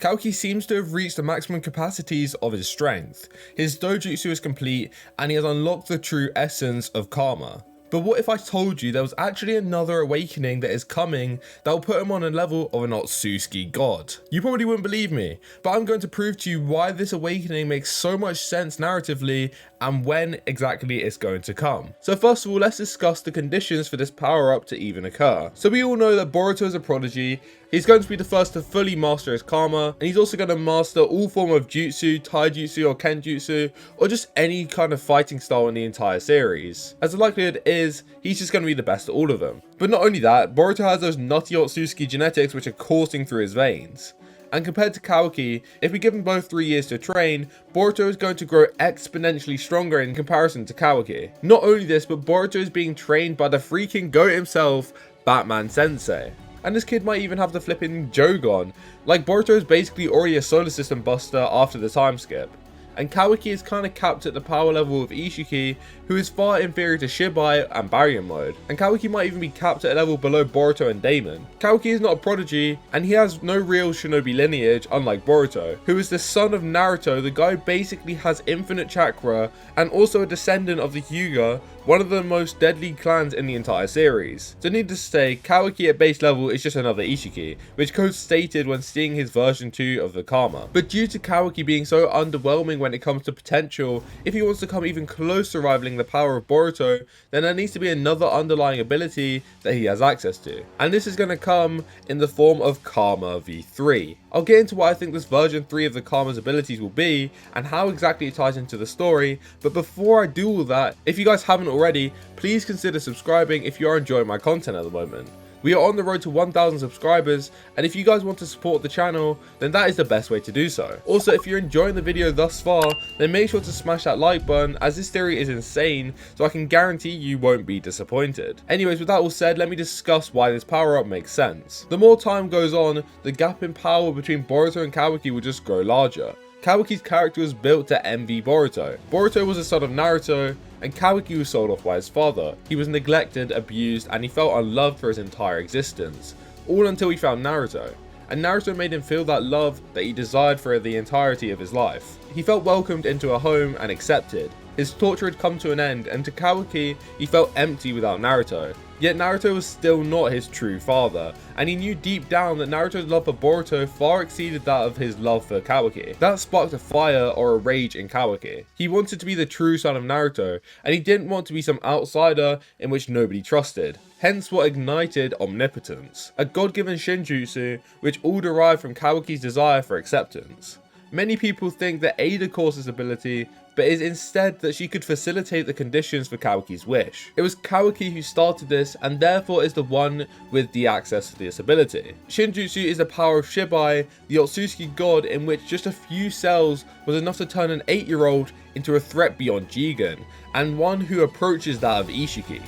Kawaki seems to have reached the maximum capacities of his strength. His dojutsu is complete and he has unlocked the true essence of karma. But what if I told you there was actually another awakening that is coming that will put him on a level of an otsutsuki god? You probably wouldn't believe me, but I'm going to prove to you why this awakening makes so much sense narratively and when exactly it's going to come. So first of all, let's discuss the conditions for this power up to even occur. So we all know that Boruto is a prodigy. He's going to be the first to fully master his karma, and he's also going to master all form of jutsu, taijutsu or kenjutsu, or just any kind of fighting style in the entire series. As the likelihood is, he's just going to be the best at all of them. But not only that, Boruto has those nutty otsutsuki genetics which are coursing through his veins. And compared to Kawaki, if we give them both 3 years to train, Boruto is going to grow exponentially stronger in comparison to Kawaki. Not only this, but Boruto is being trained by the freaking GOAT himself, Batman Sensei. And this kid might even have the flipping jougan. Like, Boruto is basically already a solar system buster after the time skip. And Kawaki is kind of capped at the power level of Isshiki, who is far inferior to Shibai and Barrier Mode. And Kawaki might even be capped at a level below Boruto and Daemon. Kawaki is not a prodigy, and he has no real shinobi lineage, unlike Boruto, who is the son of Naruto, the guy who basically has infinite chakra, and also a descendant of the Hyuga, one of the most deadly clans in the entire series. So needless to say, Kawaki at base level is just another Isshiki, which Code stated when seeing his version 2 of the karma. But due to Kawaki being so underwhelming when it comes to potential, if he wants to come even close to rivaling the power of Boruto, then there needs to be another underlying ability that he has access to. And this is going to come in the form of Karma V3. I'll get into what I think this version 3 of the Karma's abilities will be, and how exactly it ties into the story, but before I do all that, if you guys haven't already, please consider subscribing if you are enjoying my content at the moment. We are on the road to 1,000 subscribers, and if you guys want to support the channel, then that is the best way to do so. Also, if you're enjoying the video thus far, then make sure to smash that like button, as this theory is insane, so I can guarantee you won't be disappointed. Anyways, with that all said, let me discuss why this power up makes sense. The more time goes on, the gap in power between Boruto and Kawaki will just grow larger. Kawaki's character was built to envy Boruto. Boruto was the son of Naruto, and Kawaki was sold off by his father. He was neglected, abused, and he felt unloved for his entire existence, all until he found Naruto. And Naruto made him feel that love that he desired for the entirety of his life. He felt welcomed into a home and accepted. His torture had come to an end, and to Kawaki, he felt empty without Naruto. Yet Naruto was still not his true father, and he knew deep down that Naruto's love for Boruto far exceeded that of his love for Kawaki. That sparked a fire or a rage in Kawaki. He wanted to be the true son of Naruto, and he didn't want to be some outsider in which nobody trusted. Hence what ignited Omnipotence, a god-given shinjutsu which all derived from Kawaki's desire for acceptance. Many people think that Ada caused this ability, but it is instead that she could facilitate the conditions for Kawaki's wish. It was Kawaki who started this, and therefore is the one with the access to this ability. Shinjutsu is the power of Shibai, the otsutsuki god in which just a few cells was enough to turn an 8-year-old into a threat beyond Jigen, and one who approaches that of Isshiki.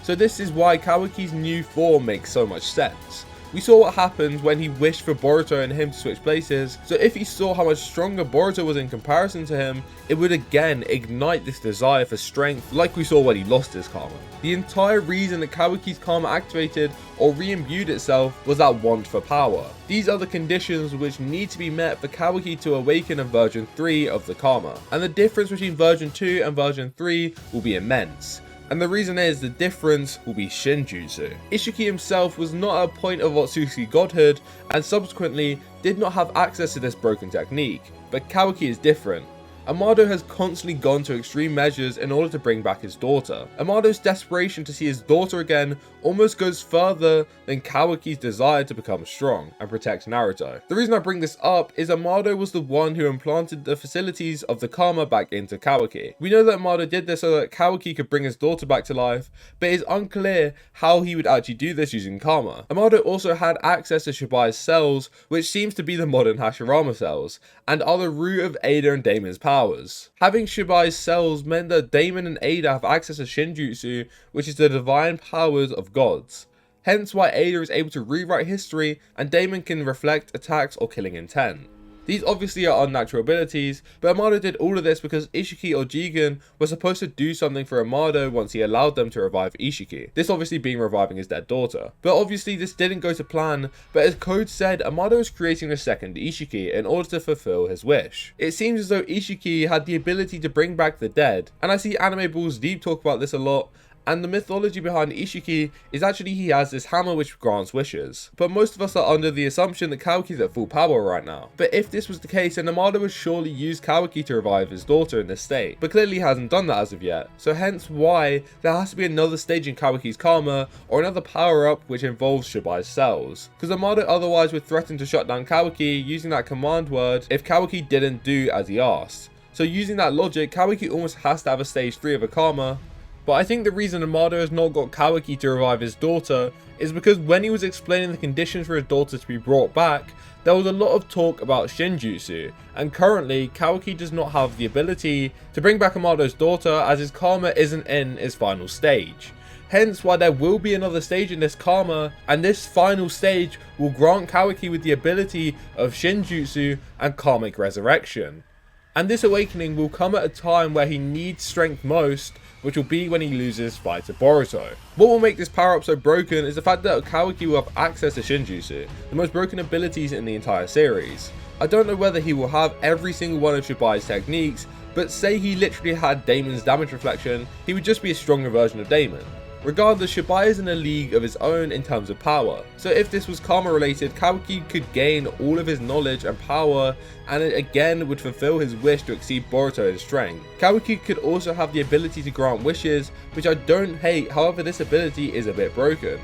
So this is why Kawaki's new form makes so much sense. We saw what happened when he wished for Boruto and him to switch places, so if he saw how much stronger Boruto was in comparison to him, it would again ignite this desire for strength like we saw when he lost his karma. The entire reason that Kawaki's karma activated or re-imbued itself was that want for power. These are the conditions which need to be met for Kawaki to awaken in version 3 of the karma, and the difference between version 2 and version 3 will be immense. And the reason is the difference will be Shinjutsu. Isshiki himself was not at a point of otsutsuki godhood, and subsequently did not have access to this broken technique, but Kawaki is different. Amado has constantly gone to extreme measures in order to bring back his daughter. Amado's desperation to see his daughter again almost goes further than Kawaki's desire to become strong and protect Naruto. The reason I bring this up is Amado was the one who implanted the facilities of the karma back into Kawaki. We know that Amado did this so that Kawaki could bring his daughter back to life, but it is unclear how he would actually do this using karma. Amado also had access to Shibai's cells, which seems to be the modern Hashirama cells, and are the root of Ada and Daemon's powers. Having Shibai's cells meant that Daemon and Ada have access to Shinjutsu, which is the divine powers of gods. Hence why Ada is able to rewrite history and Daemon can reflect attacks or killing intent. These obviously are unnatural abilities, but Amado did all of this because Ishiki or Jigen was supposed to do something for Amado once he allowed them to revive Ishiki. This obviously being reviving his dead daughter. But obviously this didn't go to plan, but as Code said, Amado is creating a second Ishiki in order to fulfill his wish. It seems as though Ishiki had the ability to bring back the dead, and I see Anime Balls Deep talk about this a lot, and the mythology behind Ishiki is actually he has this hammer which grants wishes. But most of us are under the assumption that Kawaki's at full power right now. But if this was the case, then Amado would surely use Kawaki to revive his daughter in this state, but clearly he hasn't done that as of yet. So hence why there has to be another stage in Kawaki's karma, or another power up which involves Shibai's cells. Because Amado otherwise would threaten to shut down Kawaki using that command word if Kawaki didn't do as he asked. So using that logic, Kawaki almost has to have a stage 3 of a karma. But I think the reason Amado has not got Kawaki to revive his daughter is because when he was explaining the conditions for his daughter to be brought back, there was a lot of talk about shinjutsu, and currently Kawaki does not have the ability to bring back Amado's daughter as his karma isn't in its final stage. Hence why there will be another stage in this karma, and this final stage will grant Kawaki with the ability of shinjutsu and karmic resurrection. And this awakening will come at a time where he needs strength most, which will be when he loses his fight to Boruto. What will make this power up so broken is the fact that Kawaki will have access to shinjutsu, the most broken abilities in the entire series. I don't know whether he will have every single one of Shibai's techniques, but say he literally had Damon's damage reflection, he would just be a stronger version of Damon. Regardless, Shibai is in a league of his own in terms of power, so if this was karma related, Kawaki could gain all of his knowledge and power, and it again would fulfill his wish to exceed Boruto in strength. Kawaki could also have the ability to grant wishes, which I don't hate, however this ability is a bit broken.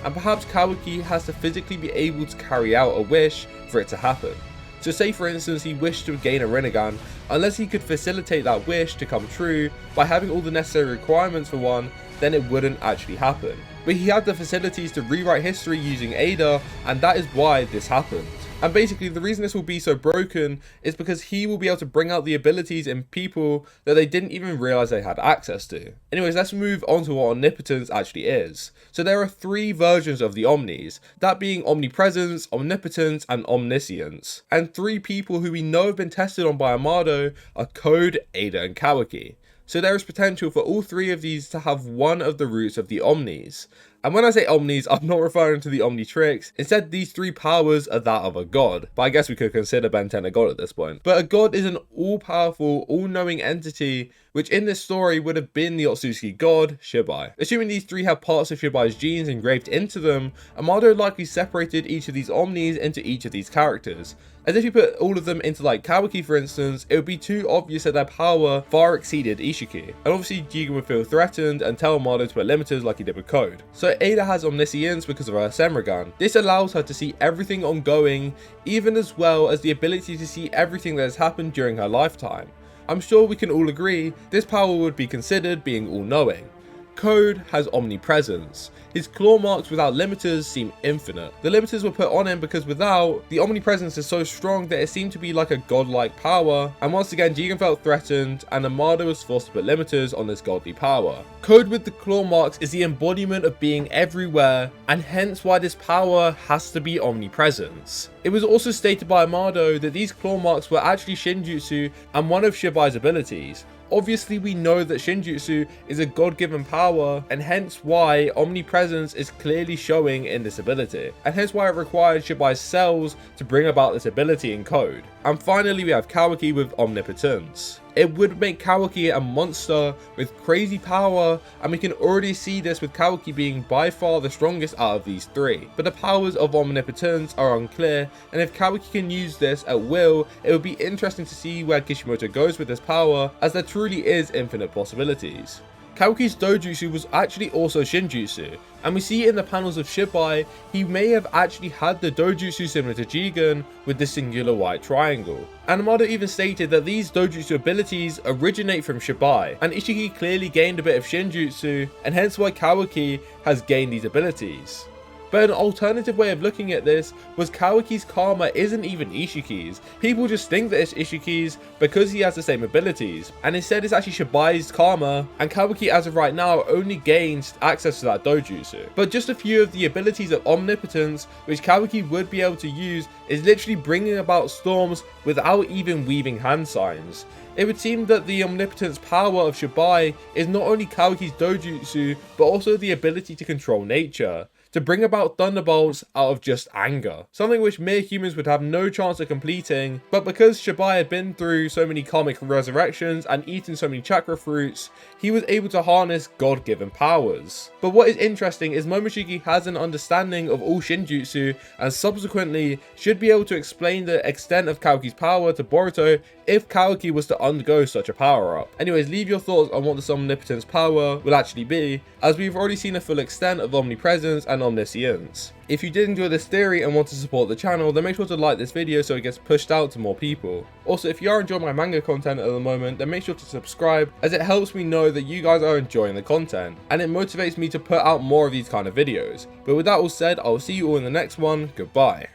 And perhaps Kawaki has to physically be able to carry out a wish for it to happen. So say for instance he wished to gain a Rinnegan, unless he could facilitate that wish to come true by having all the necessary requirements for one, then it wouldn't actually happen. But he had the facilities to rewrite history using Ada, and that is why this happened. And basically the reason this will be so broken is because he will be able to bring out the abilities in people that they didn't even realize they had access to. Anyways, let's move on to what Omnipotence actually is. So there are 3 versions of the Omnis, that being Omnipresence, Omnipotence, and Omniscience. And 3 people who we know have been tested on by Amado are Code, Ada, and Kawaki. So there is potential for all 3 of these to have one of the roots of the Omnis. And when I say Omnis, I'm not referring to the Omnitrix. Instead, these 3 powers are that of a god. But I guess we could consider Ben 10 a god at this point. But a god is an all-powerful, all-knowing entity, which in this story would have been the Otsutsuki god, Shibai. Assuming these 3 have parts of Shibai's genes engraved into them, Amado likely separated each of these Omnis into each of these characters. As if you put all of them into like Kawaki for instance, it would be too obvious that their power far exceeded Ishiki. And obviously Jigen would feel threatened and tell Amado to put limiters like he did with Code. So Ada has Omniscience because of her Senrigan. This allows her to see everything ongoing, even as well as the ability to see everything that has happened during her lifetime. I'm sure we can all agree this power would be considered being all-knowing. Code has Omnipresence. His claw marks without limiters seem infinite. The limiters were put on him because without, the Omnipresence is so strong that it seemed to be like a godlike power, and once again Jigen felt threatened and Amado was forced to put limiters on this godly power. Code with the claw marks is the embodiment of being everywhere, and hence why this power has to be Omnipresence. It was also stated by Amado that these claw marks were actually Shinjutsu and one of Shibai's abilities. Obviously we know that Shinjutsu is a god-given power, and hence why Omnipresence is clearly showing in this ability, and hence why it required Shibai's cells to bring about this ability in Code. And finally we have Kawaki with Omnipotence. It would make Kawaki a monster with crazy power, and we can already see this with Kawaki being by far the strongest out of these 3. But the powers of Omnipotence are unclear, and if Kawaki can use this at will, it would be interesting to see where Kishimoto goes with this power, as there truly is infinite possibilities. Kawaki's dojutsu was actually also shinjutsu, and we see in the panels of Shibai, he may have actually had the dojutsu similar to Jigen with the singular white triangle. And Amado even stated that these dojutsu abilities originate from Shibai, and Ishiki clearly gained a bit of shinjutsu, and hence why Kawaki has gained these abilities. But an alternative way of looking at this was Kawaki's karma isn't even Ishiki's. People just think that it's Ishiki's because he has the same abilities, and instead it's actually Shibai's karma, and Kawaki as of right now only gains access to that dojutsu. But just a few of the abilities of Omnipotence which Kawaki would be able to use is literally bringing about storms without even weaving hand signs. It would seem that the omnipotence power of Shibai is not only Kawaki's dojutsu, but also the ability to control nature, to bring about thunderbolts out of just anger, something which mere humans would have no chance of completing. But because Shibai had been through so many karmic resurrections and eaten so many chakra fruits, he was able to harness god-given powers. But what is interesting is Momoshiki has an understanding of all shinjutsu and subsequently should be able to explain the extent of Kawaki's power to Boruto if Kawaki was to undergo such a power-up. Anyways, leave your thoughts on what this omnipotence power will actually be, as we've already seen a full extent of omnipresence and omniscience. If you did enjoy this theory and want to support the channel, then make sure to like this video so it gets pushed out to more people. Also, if you are enjoying my manga content at the moment, then make sure to subscribe, as it helps me know that you guys are enjoying the content, and it motivates me to put out more of these kind of videos. But with that all said, I will see you all in the next one. Goodbye.